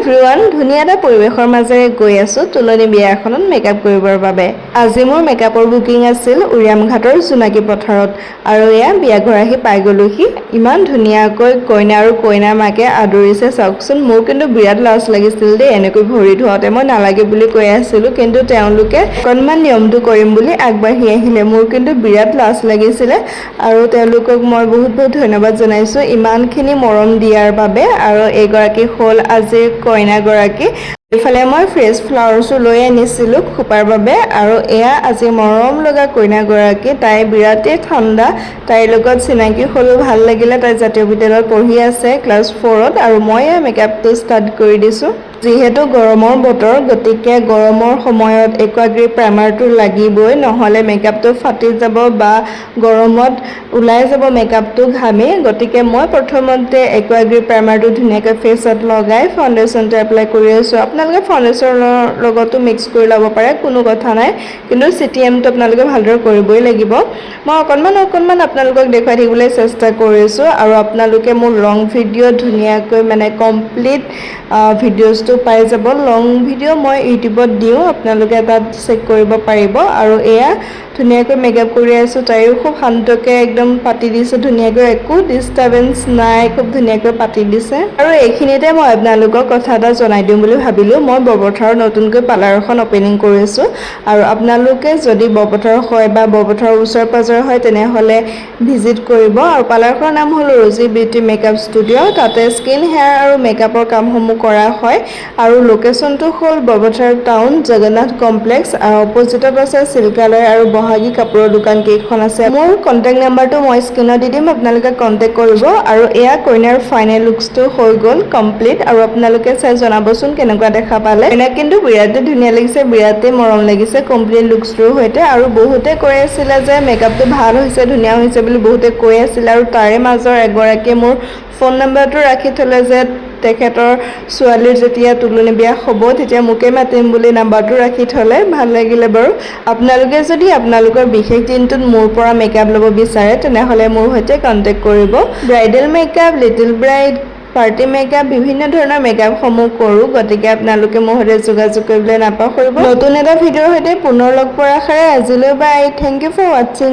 Everyone, ধুনীয়া এটা পৰিৱেশৰ মাজেৰে গৈ আছো তুলনি বিয়া এখনত মেকআপ কৰিবৰ বাবে। আজি মোৰ মেকআপৰ বুকিং আছিল উৰিয়ামঘাটৰ জোনাকী পথাৰত আৰু এয়া বিয়াঘৰ আহি পাই গলোহি। ইমান ধুনীয়াকৈ কইনা আৰু কইনাৰ মাকে আদৰিছে চাওকচোন। মোৰ কিন্তু বিৰাট লাজ লাগিছিল দেই এনেকৈ ভৰি ধোৱাতে। মই নালাগে বুলি কৈ আছিলো, কিন্তু তেওঁলোকে অকণমান নিয়মটো কৰিম বুলি আগবাঢ়ি আহিলে। মোৰ কিন্তু বিৰাট লাজ লাগিছিলে আৰু তেওঁলোকক মই বহুত বহুত ধন্যবাদ জনাইছো ইমানখিনি মৰম দিয়াৰ বাবে। আৰু এইগৰাকী হ'ল আজিৰ কইনাগৰাকী। এইফালে মই ফ্ৰেছ ফ্লাৱাৰ্ছো লৈ আনিছিলোঁ খোপাৰ বাবে। আৰু এয়া আজি মৰম লগা কইনাগৰাকী। তাই বিৰাটেই ঠাণ্ডা। তাইৰ লগত চিনাকি হ'লো, ভাল লাগিলে। তাই জাতীয় বিদ্যালয়ত পঢ়ি আছে ক্লাছ 4ত আৰু মই মেকআপটো ষ্টাৰ্ট কৰি দিছোঁ। যিহেতু গৰমৰ বতৰ, গতিকে গৰমৰ সময়ত একুৱাগ্ৰী প্ৰাইমাৰটো লাগিবই, নহ'লে মেকআপটো ফাটি যাব বা গৰমত ওলাই যাব মেকআপটো ঘামি। গতিকে মই প্ৰথমতে একুৱাগ্ৰী প্ৰাইমাৰটো ধুনীয়াকৈ ফেচত লগাই ফাউণ্ডেশ্যনটো এপ্লাই কৰি আছোঁ। আপোনালোকে ফাউণ্ডেশ্যনৰ লগতো মিক্স কৰি ল'ব পাৰে, কোনো কথা নাই, কিন্তু CTMটো আপোনালোকে ভালদৰে কৰিবই লাগিব। মই অকণমান আপোনালোকক দেখুৱাই থাকিবলৈ চেষ্টা কৰিছোঁ আৰু আপোনালোকে মোৰ লং ভিডিঅ' ধুনীয়াকৈ কমপ্লিট ভিডিঅ'জটো পাই যাব। লং ভিডিঅ' মই ইউটিউবত দিওঁ, আপোনালোকে তাত চেক কৰিব পাৰিব। আৰু এয়া ধুনীয়াকৈ মেকআপ কৰি আছোঁ। তাইও খুব শান্তকৈ একদম পাতি দিছে ধুনীয়াকৈ, একো ডিষ্টাৰ্বেঞ্চ নাই, খুব ধুনীয়াকৈ পাতি দিছে। আৰু এইখিনিতে মই আপোনালোকক কথা এটা জনাই দিওঁ বুলি ভাবিলোঁ। মই বৰপথাৰত নতুনকৈ পাৰ্লাৰ এখন অপেনিং কৰিছোঁ আৰু আপোনালোকে যদি বৰপথাৰ হয় বা বৰপথাৰৰ ওচৰে পাঁজৰে হয় তেনেহ'লে ভিজিট কৰিব। আৰু পাৰ্লাৰখনৰ নাম হ'ল ৰ'জি বিউটি মেকআপ ষ্টুডিঅ'। তাতে স্কিন, হেয়াৰ আৰু মেকআপৰ কামসমূহ কৰা হয় আৰু লোকেশ্যনটো হ'ল বৰপথাৰ টাউন জগন্নাথ কমপ্লেক্স আৰু অপজিটত আছে চিল্কালয় আৰু বহাগী কাপোৰৰ দোকান কেইখন আছে। মোৰ কণ্টেক্ট নাম্বাৰটো মই স্ক্ৰীণত দি দিম, আপোনালোকে কণ্টেক্ট কৰিব। আৰু এয়া কইনাৰ ফাইনেল লুকছটো হৈ গ'ল কমপ্লিট। আৰু আপোনালোকে চাই জনাবচোন কেনেকুৱা দেখা পালে। কইনাক কিন্তু বিৰাটেই ধুনীয়া লাগিছে, বিৰাটেই মৰম লাগিছে কমপ্লিট লুকছটোৰ সৈতে। আৰু বহুতে কৈ আছিলে যে মেকআপটো ভাল হৈছে, ধুনীয়া হৈছে বুলি বহুতে কৈ আছিলে। আৰু তাৰে মাজৰ এগৰাকীয়ে মোৰ ফোন নাম্বাৰটো ৰাখি থ'লে যে তেখেতৰ ছোৱালীৰ যেতিয়া তুলনি বিয়া হ'ব তেতিয়া মোকে মাতিম বুলি নাম্বাৰটো ৰাখি থ'লে, ভাল লাগিলে বাৰু। আপোনালোকে যদি আপোনালোকৰ বিশেষ দিনটোত মোৰ পৰা মেকআপ ল'ব বিচাৰে তেনেহ'লে মোৰ সৈতে কণ্টেক্ট কৰিব। Bridal makeup, little bride, party makeup, বিভিন্ন ধৰণৰ মেকআপসমূহ কৰোঁ। গতিকে আপোনালোকে মোৰ সৈতে যোগাযোগ কৰিবলৈ নাপাহৰিব। নতুন এটা ভিডিঅ'ৰ সৈতে পুনৰ লগ পোৱাৰ আশাৰে আজিলৈ বাই। Thank you for ৱাটছিং।